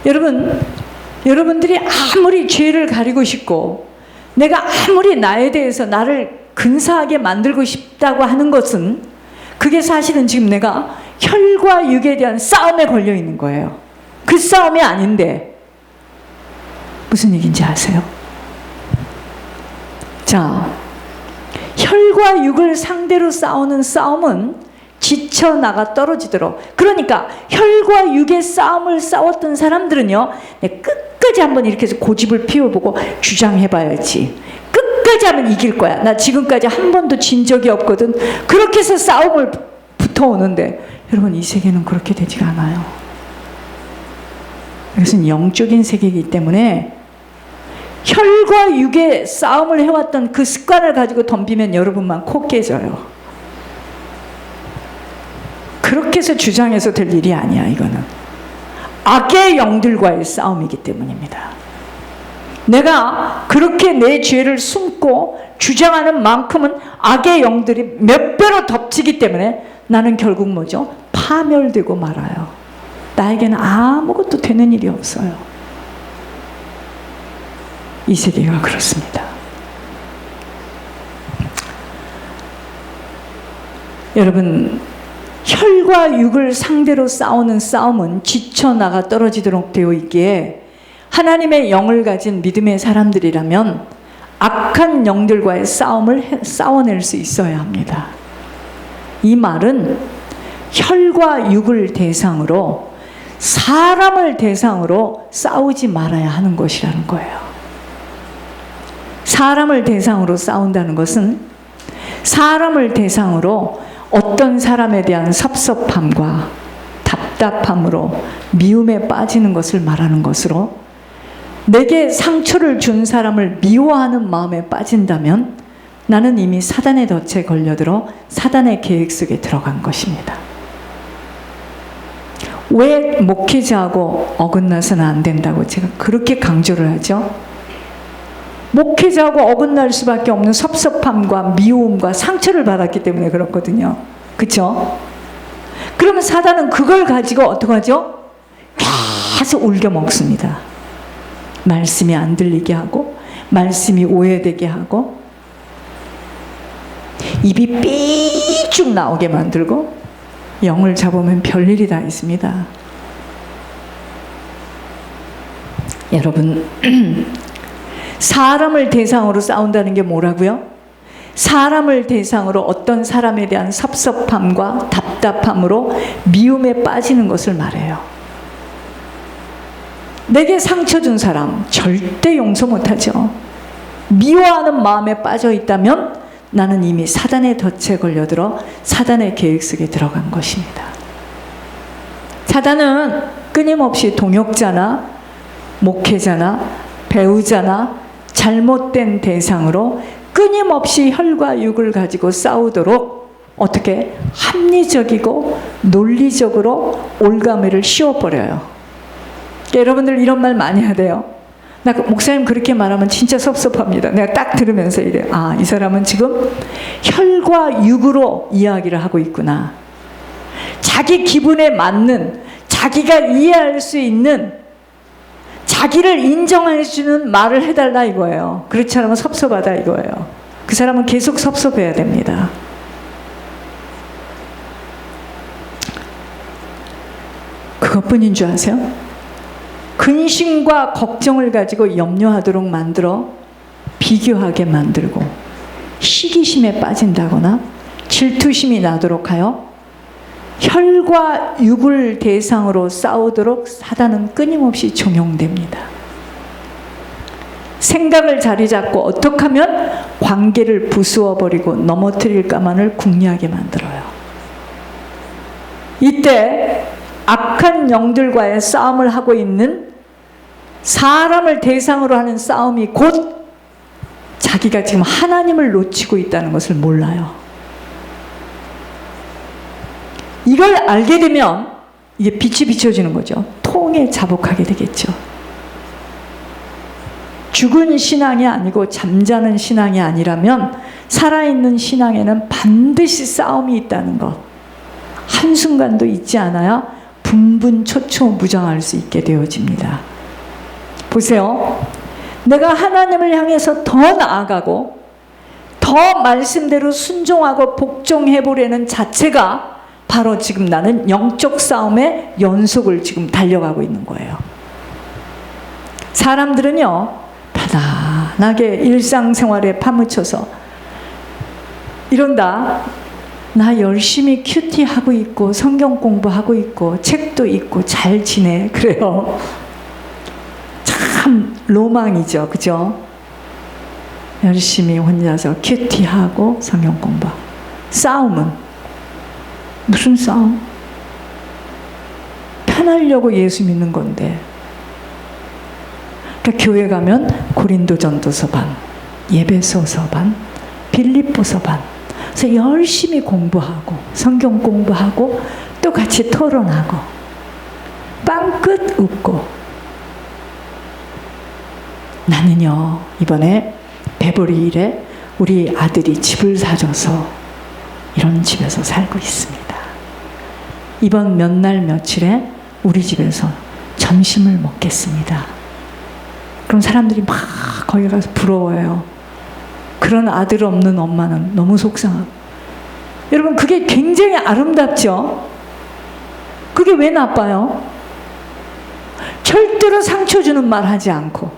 여러분들이 아무리 죄를 가리고 싶고 내가 아무리 나에 대해서 나를 근사하게 만들고 싶다고 하는 것은 그게 사실은 지금 내가 혈과 육에 대한 싸움에 걸려 있는 거예요. 그 싸움이 아닌데 무슨 얘기인지 아세요? 자, 혈과 육을 상대로 싸우는 싸움은 지쳐나가 떨어지도록, 그러니까 혈과 육의 싸움을 싸웠던 사람들은요, 끝까지 한번 이렇게 해서 고집을 피워보고 주장해봐야지, 끝까지 하면 이길 거야, 나 지금까지 한 번도 진 적이 없거든, 그렇게 해서 싸움을 붙어오는데 여러분, 이 세계는 그렇게 되지가 않아요. 이것은 영적인 세계이기 때문에 혈과 육의 싸움을 해왔던 그 습관을 가지고 덤비면 여러분만 코 깨져요. 그렇게 해서 주장해서 될 일이 아니야. 이거는 악의 영들과의 싸움이기 때문입니다. 내가 그렇게 내 죄를 숨고 주장하는 만큼은 악의 영들이 몇 배로 덮치기 때문에 나는 결국 뭐죠? 파멸되고 말아요. 나에게는 아무것도 되는 일이 없어요. 이 세계가 그렇습니다. 여러분, 혈과 육을 상대로 싸우는 싸움은 지쳐나가 떨어지도록 되어 있기에 하나님의 영을 가진 믿음의 사람들이라면 악한 영들과의 싸움을 싸워낼 수 있어야 합니다. 이 말은 혈과 육을 대상으로, 사람을 대상으로 싸우지 말아야 하는 것이라는 거예요. 사람을 대상으로 싸운다는 것은 사람을 대상으로 어떤 사람에 대한 섭섭함과 답답함으로 미움에 빠지는 것을 말하는 것으로, 내게 상처를 준 사람을 미워하는 마음에 빠진다면 나는 이미 사단의 덫에 걸려들어 사단의 계획 속에 들어간 것입니다. 왜 목회자하고 어긋나서는 안 된다고 제가 그렇게 강조를 하죠? 목회자하고 어긋날 수밖에 없는 섭섭함과 미움과 상처를 받았기 때문에 그렇거든요. 그렇죠? 그러면 사단은 그걸 가지고 어떻게 하죠? 계속 울겨 먹습니다. 말씀이 안 들리게 하고, 말씀이 오해되게 하고, 입이 삐쭉 나오게 만들고, 영을 잡으면 별일이 다 있습니다. 여러분, 사람을 대상으로 싸운다는 게 뭐라고요? 사람을 대상으로 어떤 사람에 대한 섭섭함과 답답함으로 미움에 빠지는 것을 말해요. 내게 상처 준 사람 절대 용서 못하죠. 미워하는 마음에 빠져 있다면 나는 이미 사단의 덫에 걸려들어 사단의 계획 속에 들어간 것입니다. 사단은 끊임없이 동역자나 목회자나 배우자나 잘못된 대상으로 끊임없이 혈과 육을 가지고 싸우도록 어떻게 합리적이고 논리적으로 올가매를 씌워버려요. 여러분들 이런 말 많이 하대요. 나 목사님 그렇게 말하면 진짜 섭섭합니다. 내가 딱 들으면서 이래, 아, 이 사람은 지금 혈과 육으로 이야기를 하고 있구나. 자기 기분에 맞는, 자기가 이해할 수 있는, 자기를 인정해주는 말을 해달라 이거예요. 그렇지 않으면 섭섭하다 이거예요. 그 사람은 계속 섭섭해야 됩니다. 그것뿐인 줄 아세요? 근심과 걱정을 가지고 염려하도록 만들어 비교하게 만들고, 시기심에 빠진다거나 질투심이 나도록 하여 혈과 육을 대상으로 싸우도록 사단은 끊임없이 종용됩니다. 생각을 자리 잡고 어떻게 하면 관계를 부수어버리고 넘어뜨릴까만을 궁리하게 만들어요. 이때 악한 영들과의 싸움을 하고 있는 사람을 대상으로 하는 싸움이 곧 자기가 지금 하나님을 놓치고 있다는 것을 몰라요. 이걸 알게 되면 이게 빛이 비춰지는 거죠. 통에 자복하게 되겠죠. 죽은 신앙이 아니고 잠자는 신앙이 아니라면 살아있는 신앙에는 반드시 싸움이 있다는 것, 한순간도 잊지 않아야 분분초초무장할 수 있게 되어집니다. 보세요. 내가 하나님을 향해서 더 나아가고 더 말씀대로 순종하고 복종해 보려는 자체가 바로 지금 나는 영적 싸움의 연속을 지금 달려가고 있는 거예요. 사람들은요, 편안하게 일상생활에 파묻혀서 이런다. 나 열심히 큐티하고 있고 성경 공부하고 있고 책도 읽고 잘 지내. 그래요. 참 로망이죠. 그죠? 열심히 혼자서 큐티하고 성경 공부. 싸움은 무슨 싸움? 편하려고 예수 믿는 건데. 그러니까 교회 가면 고린도전도서 반, 예배소서 반, 빌립보서 반. 그래서 열심히 공부하고 성경 공부하고 또 같이 토론하고 빵끝 웃고. 나는요, 이번에 배보리 일에 우리 아들이 집을 사줘서 이런 집에서 살고 있습니다. 이번 몇 날 며칠에 우리 집에서 점심을 먹겠습니다. 그럼 사람들이 막 거기 가서 부러워해요. 그런 아들 없는 엄마는 너무 속상하고. 여러분, 그게 굉장히 아름답죠? 그게 왜 나빠요? 절대로 상처 주는 말 하지 않고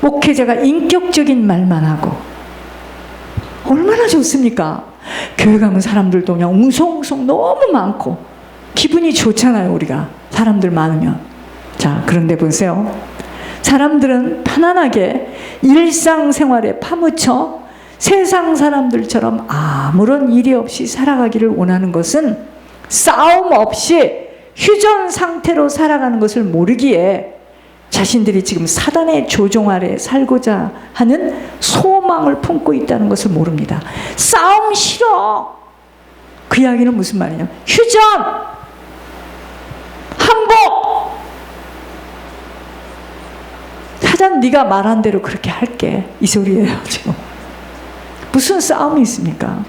목회자가 인격적인 말만 하고 얼마나 좋습니까? 교회 가면 사람들도 그냥 웅성웅성 너무 많고 기분이 좋잖아요. 우리가 사람들 많으면. 자, 그런데 보세요. 사람들은 편안하게 일상생활에 파묻혀 세상 사람들처럼 아무런 일이 없이 살아가기를 원하는 것은 싸움 없이 휴전 상태로 살아가는 것을 모르기에 자신들이 지금 사단의 조종 아래 살고자 하는 소망을 품고 있다는 것을 모릅니다. 싸움 싫어. 그 이야기는 무슨 말이냐? 휴전! 항복! 사단 네가 말한 대로 그렇게 할게. 이 소리예요 지금. 무슨 싸움이 있습니까?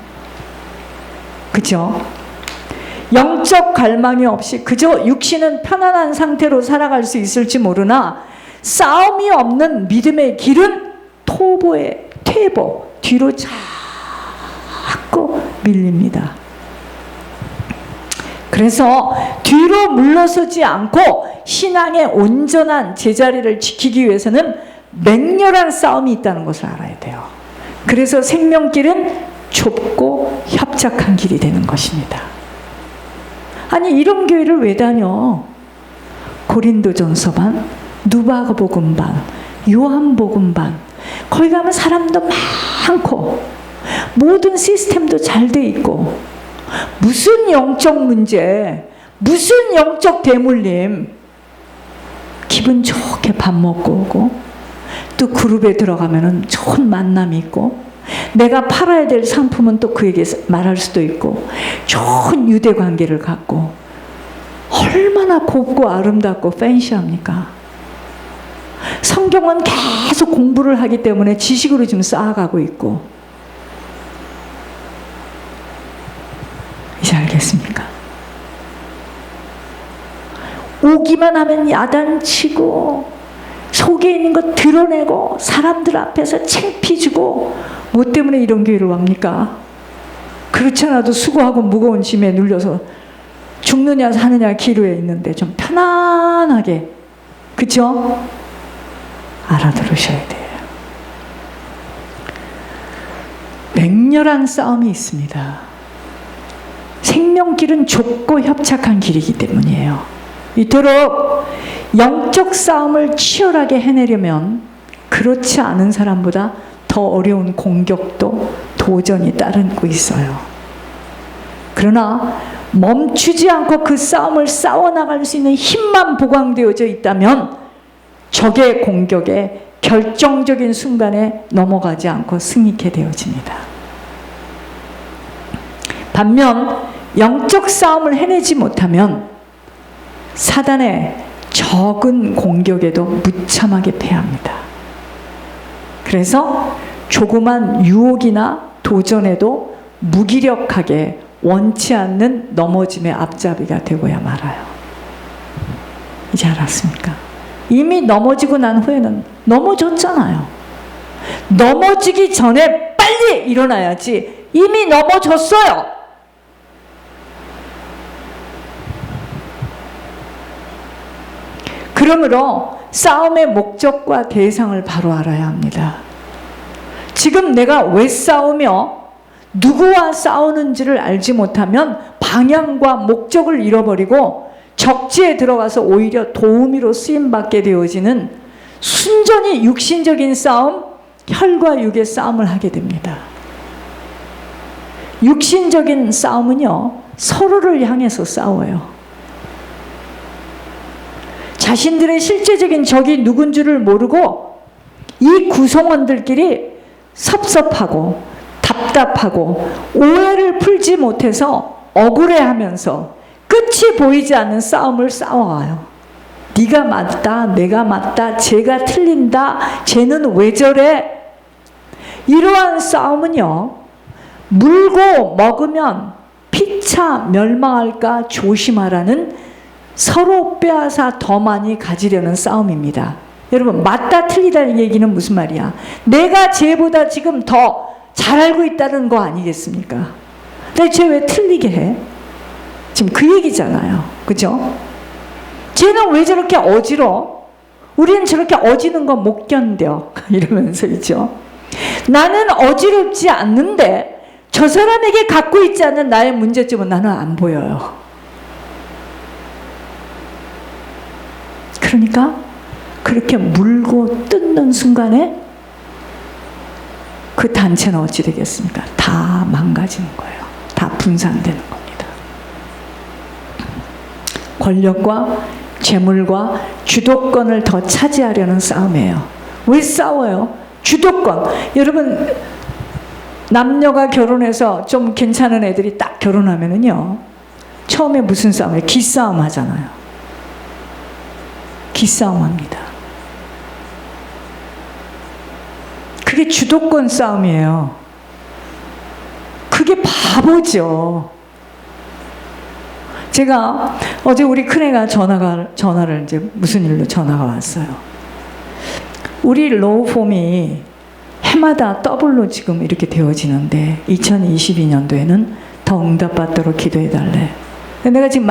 그죠? 영적 갈망이 없이 그저 육신은 편안한 상태로 살아갈 수 있을지 모르나 싸움이 없는 믿음의 길은 토보의 퇴보, 뒤로 자꾸 밀립니다. 그래서 뒤로 물러서지 않고 신앙의 온전한 제자리를 지키기 위해서는 맹렬한 싸움이 있다는 것을 알아야 돼요. 그래서 생명길은 좁고 협착한 길이 되는 것입니다. 아니, 이런 교회를 왜 다녀? 고린도전서 반, 누가복음 반, 요한복음 반. 거기 가면 사람도 많고 모든 시스템도 잘 돼 있고 무슨 영적 문제, 무슨 영적 대물림. 기분 좋게 밥 먹고 오고 또 그룹에 들어가면은 좋은 만남이 있고 내가 팔아야 될 상품은 또 그에게 말할 수도 있고 좋은 유대 관계를 갖고 얼마나 곱고 아름답고 팬시합니까? 성경은 계속 공부를 하기 때문에 지식으로 지금 쌓아가고 있고. 이제 알겠습니까? 오기만 하면 야단치고 속에 있는 것 드러내고 사람들 앞에서 창피 주고. 뭐 때문에 이런 교회를 옵니까? 그렇지 않아도 수고하고 무거운 짐에 눌려서 죽느냐 사느냐 기로에 있는데 좀 편안하게, 그죠? 알아들으셔야 돼요. 맹렬한 싸움이 있습니다. 생명길은 좁고 협착한 길이기 때문이에요. 이토록 영적 싸움을 치열하게 해내려면 그렇지 않은 사람보다 더 어려운 공격도 도전이 따르고 있어요. 그러나 멈추지 않고 그 싸움을 싸워나갈 수 있는 힘만 보강되어져 있다면 적의 공격에 결정적인 순간에 넘어가지 않고 승리케 되어집니다. 반면 영적 싸움을 해내지 못하면 사단의 적은 공격에도 무참하게 패합니다. 그래서 조그만 유혹이나 도전에도 무기력하게 원치 않는 넘어짐의 앞잡이가 되고야 말아요. 이제 알았습니까? 이미 넘어지고 난 후에는 넘어졌잖아요. 넘어지기 전에 빨리 일어나야지. 이미 넘어졌어요. 그러므로 싸움의 목적과 대상을 바로 알아야 합니다. 지금 내가 왜 싸우며 누구와 싸우는지를 알지 못하면 방향과 목적을 잃어버리고 적지에 들어가서 오히려 도우미로 쓰임받게 되어지는 순전히 육신적인 싸움, 혈과 육의 싸움을 하게 됩니다. 육신적인 싸움은요, 서로를 향해서 싸워요. 자신들의 실제적인 적이 누군 줄을 모르고 이 구성원들끼리 섭섭하고 답답하고 오해를 풀지 못해서 억울해하면서 끝이 보이지 않는 싸움을 싸워와요. 네가 맞다, 내가 맞다, 쟤가 틀린다, 쟤는 왜 저래? 이러한 싸움은요, 물고 먹으면 피차 멸망할까 조심하라는 서로 빼앗아 더 많이 가지려는 싸움입니다. 여러분, 맞다 틀리다는 얘기는 무슨 말이야? 내가 쟤보다 지금 더 잘 알고 있다는 거 아니겠습니까? 근데 쟤 왜 틀리게 해? 지금 그 얘기잖아요. 그죠? 쟤는 왜 저렇게 어지러? 우리는 저렇게 어지는 거 못 견뎌. 이러면서 있죠. 나는 어지럽지 않는데 저 사람에게 갖고 있지 않은 나의 문제점은 나는 안 보여요. 그러니까 그렇게 물고 뜯는 순간에 그 단체는 어찌 되겠습니까? 다 망가지는 거예요. 다 분산되는 겁니다. 권력과 재물과 주도권을 더 차지하려는 싸움이에요. 왜 싸워요? 주도권. 여러분, 남녀가 결혼해서 좀 괜찮은 애들이 딱 결혼하면은요, 처음에 무슨 싸움이에요? 기싸움 하잖아요. 기싸움 합니다. 그게 주도권 싸움이에요. 그게 바보죠. 제가 어제 우리 큰애가 전화를 이제 무슨 일로 전화가 왔어요. 우리 로우폼이 해마다 더블로 지금 이렇게 되어지는데 2022년도에는 더 응답받도록 기도해달래. 내가 지금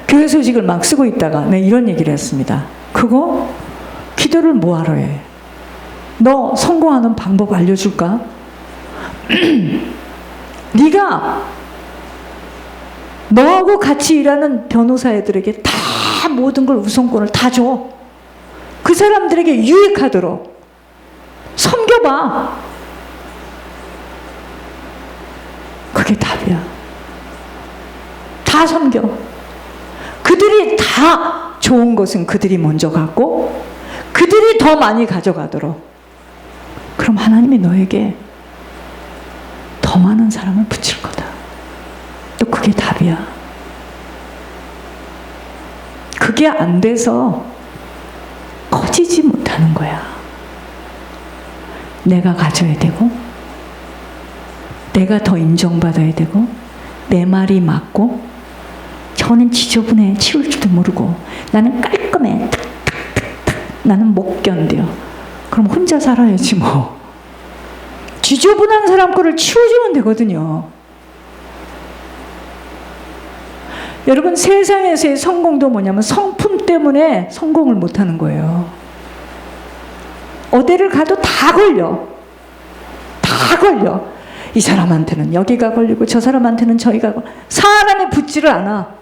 교회 소식을 막 쓰고 있다가 내가 이런 얘기를 했습니다. 그거 기도를 뭐하러 해? 너 성공하는 방법 알려줄까? 네가 너하고 같이 일하는 변호사 애들에게 다 모든 걸 우선권을 다 줘. 그 사람들에게 유익하도록 섬겨봐. 그게 답이야. 다 섬겨. 그들이 다 좋은 것은 그들이 먼저 갖고 그들이 더 많이 가져가도록. 그럼 하나님이 너에게 더 많은 사람을 붙일 거다. 또 그게 답이야. 그게 안 돼서 커지지 못하는 거야. 내가 가져야 되고, 내가 더 인정받아야 되고, 내 말이 맞고, 저는 지저분해, 치울 줄도 모르고, 나는 깔끔해, 탁탁탁탁, 나는 못 견뎌. 그럼 혼자 살아야지 뭐. 지저분한 사람 거를 치워주면 되거든요. 여러분, 세상에서의 성공도 뭐냐면 성품 때문에 성공을 못하는 거예요. 어디를 가도 다 걸려. 다 걸려. 이 사람한테는 여기가 걸리고 저 사람한테는 저기가 걸리고 사람에 붙지를 않아.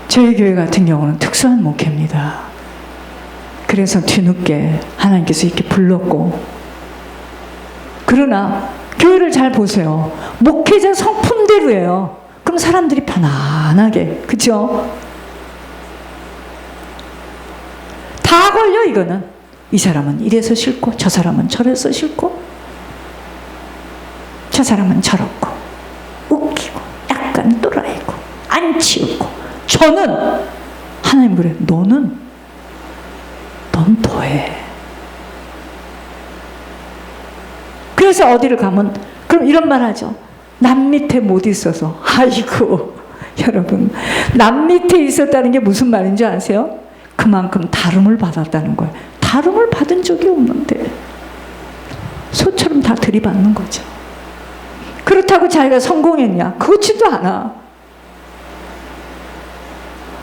저희 교회 같은 경우는 특수한 목회입니다. 그래서 뒤늦게 하나님께서 이렇게 불렀고, 그러나 교회를 잘 보세요. 목회자 성품대로예요. 그럼 사람들이 편안하게, 그죠? 다 걸려. 이거는 이 사람은 이래서 싫고 저 사람은 저래서 싫고 저 사람은 저렇고 웃기고 약간 또라이고 안 치우고. 저는 하나님 그래, 넌 더해. 그래서 어디를 가면 그럼 이런 말 하죠. 남 밑에 못 있어서. 아이고 여러분, 남 밑에 있었다는 게 무슨 말인 줄 아세요? 그만큼 다름을 받았다는 거예요. 다름을 받은 적이 없는데 소처럼 다 들이받는 거죠. 그렇다고 자기가 성공했냐? 그렇지도 않아.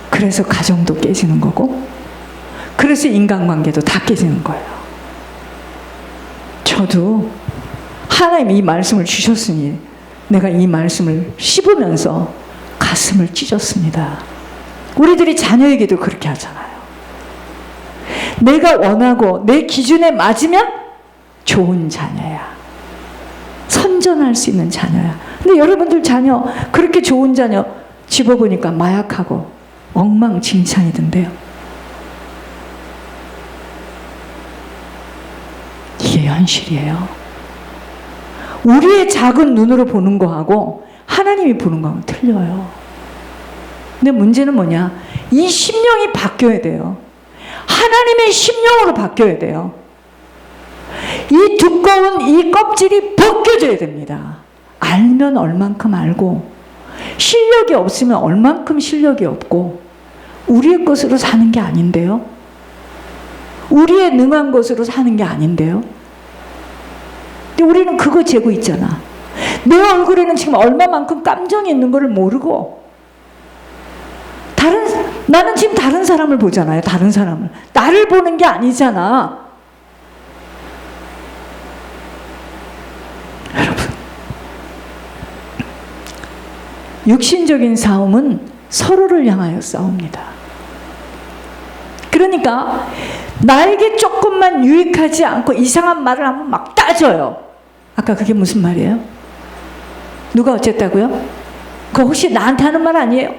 그래서 가정도 깨지는 거고, 그래서 인간관계도 다 깨지는 거예요. 저도 하나님이 이 말씀을 주셨으니 내가 이 말씀을 씹으면서 가슴을 찢었습니다. 우리들이 자녀에게도 그렇게 하잖아요. 내가 원하고 내 기준에 맞으면 좋은 자녀야. 선전할 수 있는 자녀야. 근데 여러분들 자녀, 그렇게 좋은 자녀 집어보니까 마약하고 엉망진창이던데요. 이게 현실이에요. 우리의 작은 눈으로 보는 거하고 하나님이 보는 거하고 틀려요. 근데 문제는 뭐냐? 이 심령이 바뀌어야 돼요. 하나님의 심령으로 바뀌어야 돼요. 이 두꺼운 이 껍질이 벗겨져야 됩니다. 알면 얼만큼 알고, 실력이 없으면 얼만큼 실력이 없고, 우리의 것으로 사는 게 아닌데요. 우리의 능한 것으로 사는 게 아닌데요. 근데 우리는 그거 재고 있잖아. 내 얼굴에는 지금 얼마만큼 감정이 있는 거를 모르고, 나는 지금 다른 사람을 보잖아요. 다른 사람을. 나를 보는 게 아니잖아. 여러분, 육신적인 싸움은 서로를 향하여 싸웁니다. 그러니까 나에게 조금만 유익하지 않고 이상한 말을 하면 막 따져요. 아까 그게 무슨 말이에요? 누가 어쨌다고요? 그거 혹시 나한테 하는 말 아니에요?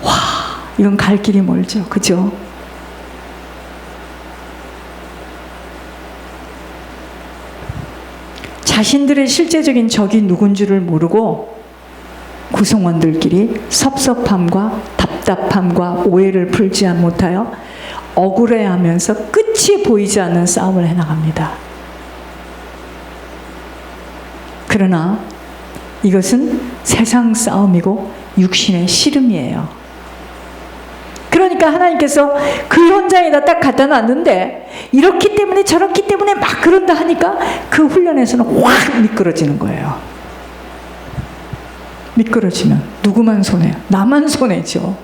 와, 이건 갈 길이 멀죠. 그죠? 자신들의 실제적인 적이 누군 줄을 모르고 구성원들끼리 섭섭함과 답답함과 오해를 풀지 못하여 억울해하면서 끝이 보이지 않는 싸움을 해나갑니다. 그러나 이것은 세상 싸움이고 육신의 씨름이에요. 그러니까 하나님께서 그 현장에다 딱 갖다 놨는데 이렇기 때문에 저렇기 때문에 막 그런다 하니까 그 훈련에서는 확 미끄러지는 거예요. 미끄러지면 누구만 손해요? 나만 손해죠.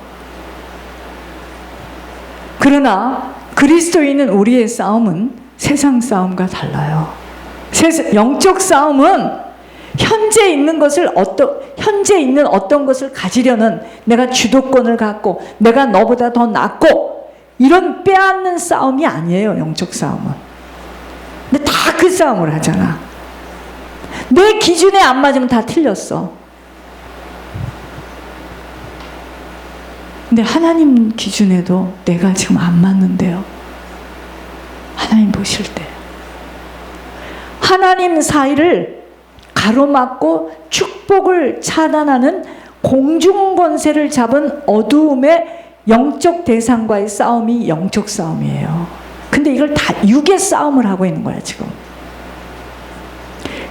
그러나 그리스도인은 우리의 싸움은 세상 싸움과 달라요. 영적 싸움은 현재 있는 어떤 것을 가지려는, 내가 주도권을 갖고 내가 너보다 더 낫고 이런 빼앗는 싸움이 아니에요. 영적 싸움은. 근데 다 그 싸움을 하잖아. 내 기준에 안 맞으면 다 틀렸어. 근데 하나님 기준에도 내가 지금 안 맞는데요. 하나님 보실 때 하나님 사이를 가로막고 축복을 차단하는 공중권세를 잡은 어두움의 영적 대상과의 싸움이 영적 싸움이에요. 근데 이걸 다 육의 싸움을 하고 있는 거야 지금.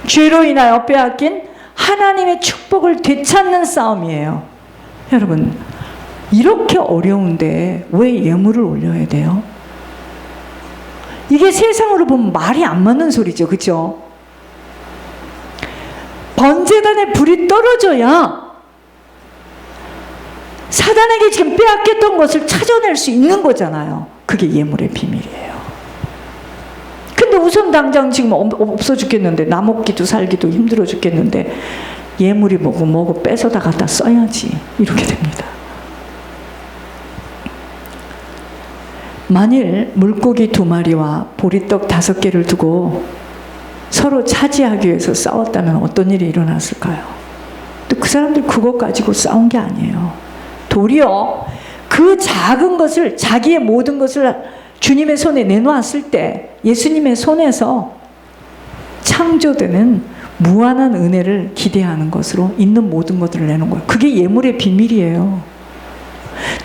죄로 인하여 빼앗긴 하나님의 축복을 되찾는 싸움이에요. 여러분, 이렇게 어려운데 왜 예물을 올려야 돼요? 이게 세상으로 보면 말이 안 맞는 소리죠. 그렇죠? 번제단에 불이 떨어져야 사단에게 지금 빼앗겼던 것을 찾아낼 수 있는 거잖아요. 그게 예물의 비밀이에요. 근데 우선 당장 지금 없어 죽겠는데, 나 먹기도 살기도 힘들어 죽겠는데 예물이 뭐고 뺏어다 갖다 써야지. 이렇게 됩니다. 만일 물고기 2마리와 보리떡 5개를 두고 서로 차지하기 위해서 싸웠다면 어떤 일이 일어났을까요? 또 그 사람들 그것 가지고 싸운 게 아니에요. 도리어 그 작은 것을, 자기의 모든 것을 주님의 손에 내놓았을 때 예수님의 손에서 창조되는 무한한 은혜를 기대하는 것으로 있는 모든 것들을 내는 거예요. 그게 예물의 비밀이에요.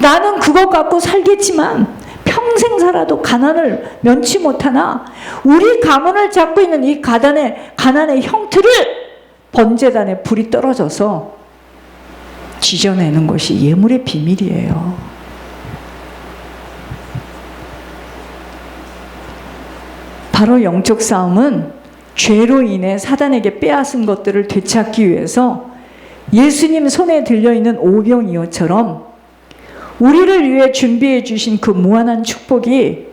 나는 그것 갖고 살겠지만 평생 살아도 가난을 면치 못하나 우리 가문을 잡고 있는 이 가난의 형틀을 번제단에 불이 떨어져서 지져내는 것이 예물의 비밀이에요. 바로 영적 싸움은 죄로 인해 사단에게 빼앗은 것들을 되찾기 위해서 예수님 손에 들려있는 오병이어처럼 우리를 위해 준비해 주신 그 무한한 축복이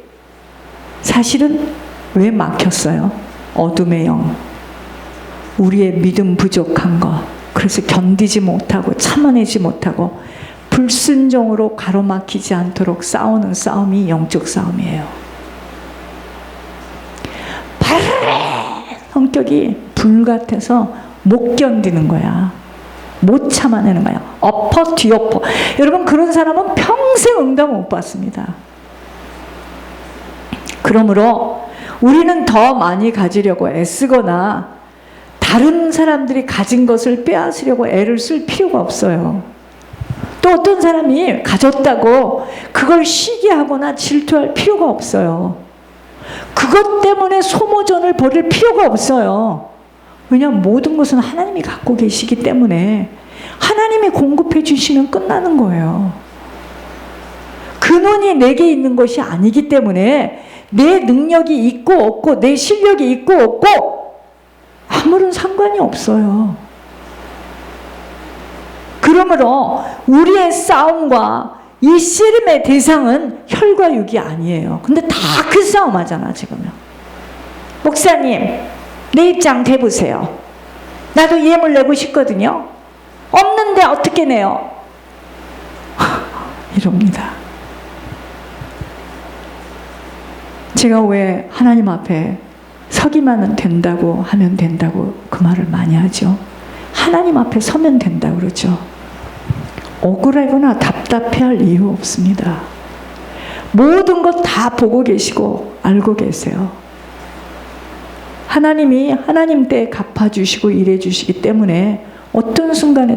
사실은 왜 막혔어요? 어둠의 영, 우리의 믿음 부족한 것, 그래서 견디지 못하고 참아내지 못하고 불순종으로 가로막히지 않도록 싸우는 싸움이 영적 싸움이에요. 성격이 불 같아서 못 견디는 거야. 못 참아내는 거야. 엎어 뒤엎어. 여러분, 그런 사람은 평생 응답 못 받습니다. 그러므로 우리는 더 많이 가지려고 애쓰거나 다른 사람들이 가진 것을 빼앗으려고 애를 쓸 필요가 없어요. 또 어떤 사람이 가졌다고 그걸 시기하거나 질투할 필요가 없어요. 그것 때문에 소모전을 벌일 필요가 없어요. 왜냐하면 모든 것은 하나님이 갖고 계시기 때문에 하나님이 공급해 주시면 끝나는 거예요. 근원이 내게 있는 것이 아니기 때문에 내 능력이 있고 없고 내 실력이 있고 없고 아무런 상관이 없어요. 그러므로 우리의 싸움과 이 씨름의 대상은 혈과 육이 아니에요. 근데 다 그 싸움 하잖아 지금요. 목사님, 내 입장 대보세요. 나도 예물 내고 싶거든요. 없는데 어떻게 내요? 이럽니다. 제가 왜 하나님 앞에 서기만 된다고 하면 된다고 그 말을 많이 하죠. 하나님 앞에 서면 된다고 그러죠. 억울하거나 답답해할 이유 없습니다. 모든 것 다 보고 계시고 알고 계세요. 하나님이 하나님 때 갚아주시고 일해주시기 때문에 어떤 순간에